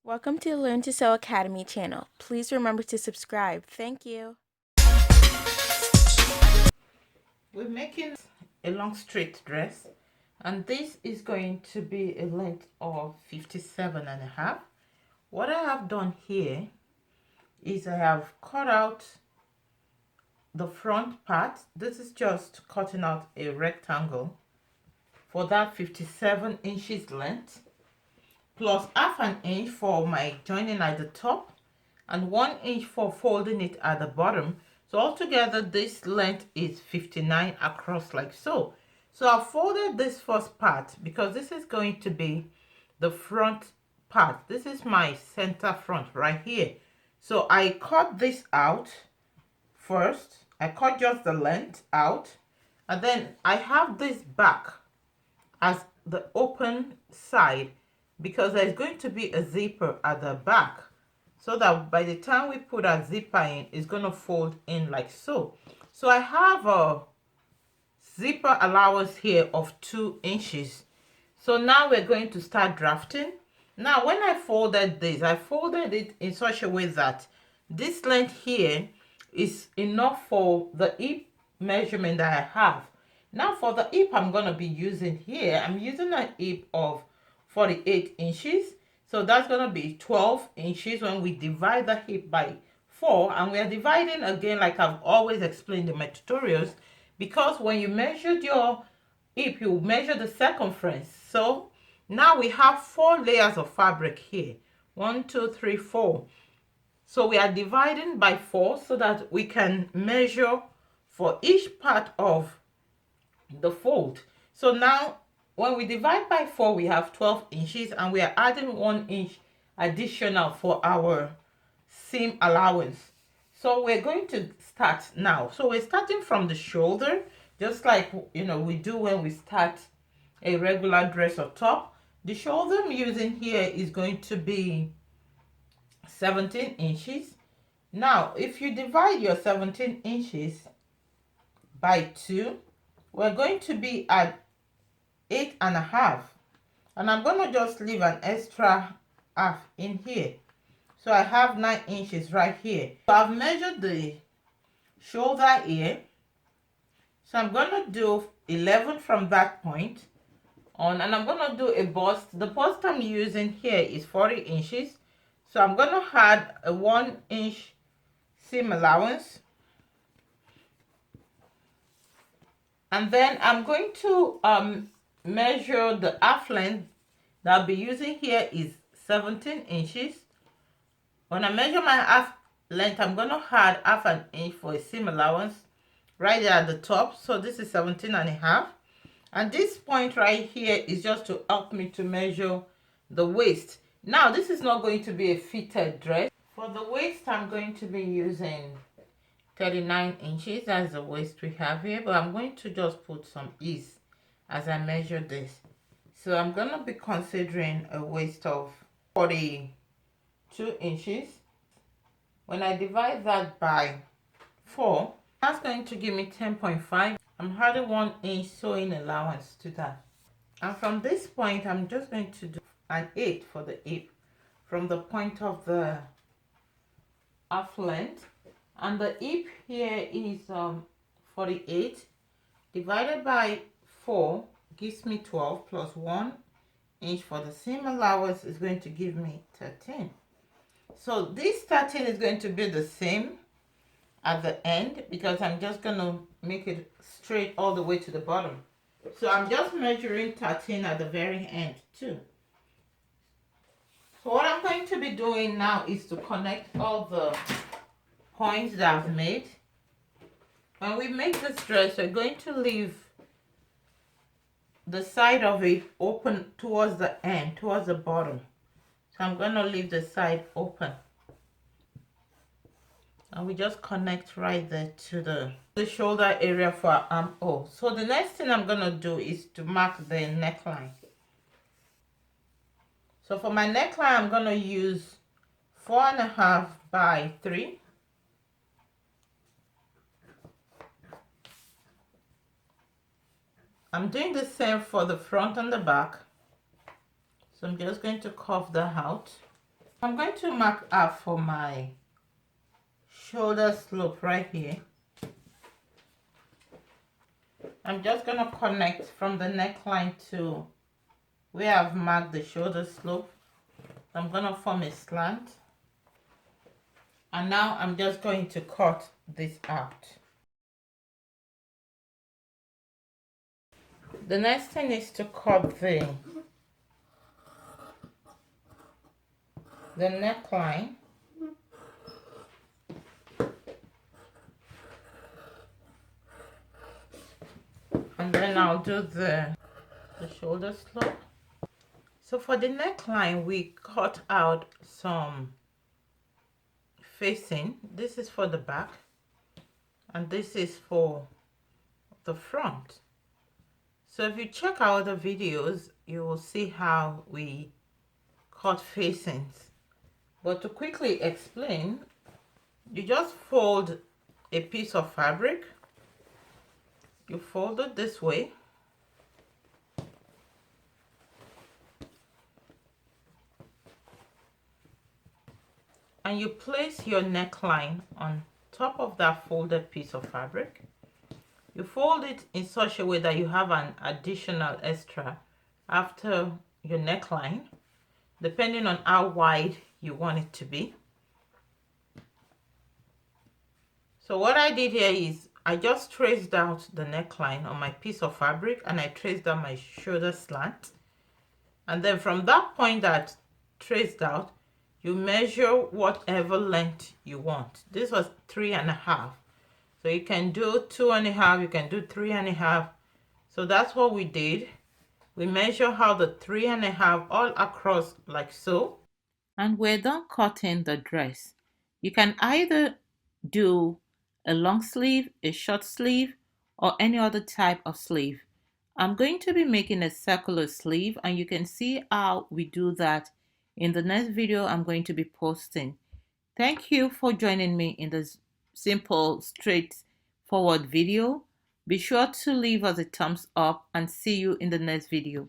Welcome to the Learn to Sew Academy channel. Please remember to subscribe. Thank you. We're making a long straight dress, and this is going to be a length of 57.5. What I have done here is I have cut out the front part. This is just cutting out a rectangle for that 57 inches length, plus half an inch for my joining at the top and 1 inch for folding it at the bottom. So altogether this length is 59 across, like so. So I folded this first part because this is going to be the front part. This is my center front right here. So I cut this out first. I cut just the length out, and then I have this back as the open side because there's going to be a zipper at the back, so that by the time we put our zipper in, it's going to fold in like so. So I have a zipper allowance here of 2 inches. So now we're going to start drafting. Now when I folded this, I folded it in such a way that this length here is enough for the hip measurement that I have. Now for the hip I'm going to be using here, I'm using a hip of 48 inches. So that's going to be 12 inches when we divide the hip by 4. And we are dividing again, like I've always explained in my tutorials, because when you measured your hip, you measure the circumference. So now we have 4 layers of fabric here. 1, 2, 3, 4. So we are dividing by 4 so that we can measure for each part of the fold. So now when we divide by 4, we have 12 inches, and we are adding 1 inch additional for our seam allowance. So we're going to start now. So we're starting from the shoulder, just like we do when we start a regular dress or top. The shoulder I'm using here is going to be 17 inches. Now if you divide your 17 inches by 2, we're going to be at 8.5, and I'm going to just leave an extra half in here. So I have 9 inches right here. So I've measured the shoulder here. So I'm going to do 11 from that point on, and I'm going to do a bust. The bust I'm using here is 40 inches. So I'm going to add a 1 inch seam allowance. And then I'm going to measure the half length that I'll be using here is 17 inches. When I measure my half length, I'm going to add half an inch for a seam allowance right there at the top. So this is 17.5. And this point right here is just to help me to measure the waist. Now this is not going to be a fitted dress. For the waist, I'm going to be using 39 inches. That's the waist we have here, but I'm going to just put some ease as I measure this. So I'm going to be considering a waist of 42 inches. When I divide that by 4, that's going to give me 10.5. I'm adding 1 inch sewing allowance to that. And from this point, I'm just going to do an 8 for the hip from the point of the half length. And the hip here is 48 divided by 4 gives me 12, plus 1 inch for the seam allowance is going to give me 13. So this 13 is going to be the same at the end because I'm just going to make it straight all the way to the bottom. So I'm just measuring 13 at the very end too. So what I'm going to be doing now is to connect all the points that I've made. When we make this dress, we're going to leave the side of it open towards the end, towards the bottom. So I'm going to leave the side open. And we just connect right there to the shoulder area for our armhole. So the next thing I'm going to do is to mark the neckline. So for my neckline, I'm going to use 4.5 by 3. I'm doing the same for the front and the back. So I'm just going to curve that out. I'm going to mark out for my shoulder slope right here. I'm just going to connect from the neckline to where I've marked the shoulder slope. I'm going to form a slant. And now I'm just going to cut this out. The next thing is to cut the neckline. And then I'll do the shoulder slope. So for the neckline, we cut out some facing. This is for the back and this is for the front. So if you check out the videos, you will see how we cut facings. But to quickly explain, you just fold a piece of fabric. You fold it this way. And you place your neckline on top of that folded piece of fabric. You fold it in such a way that you have an additional extra after your neckline, depending on how wide you want it to be. So what I did here is I just traced out the neckline on my piece of fabric and I traced out my shoulder slant. And then from that point that traced out, you measure whatever length you want. This was 3.5. So you can do 2.5, you can do 3.5. So that's what we did. We measure how the 3.5 all across like so. And we're done cutting the dress. You can either do a long sleeve, a short sleeve, or any other type of sleeve. I'm going to be making a circular sleeve and you can see how we do that in the next video I'm going to be posting. Thank you for joining me in this simple, straightforward video. Be sure to leave us a thumbs up and see you in the next video.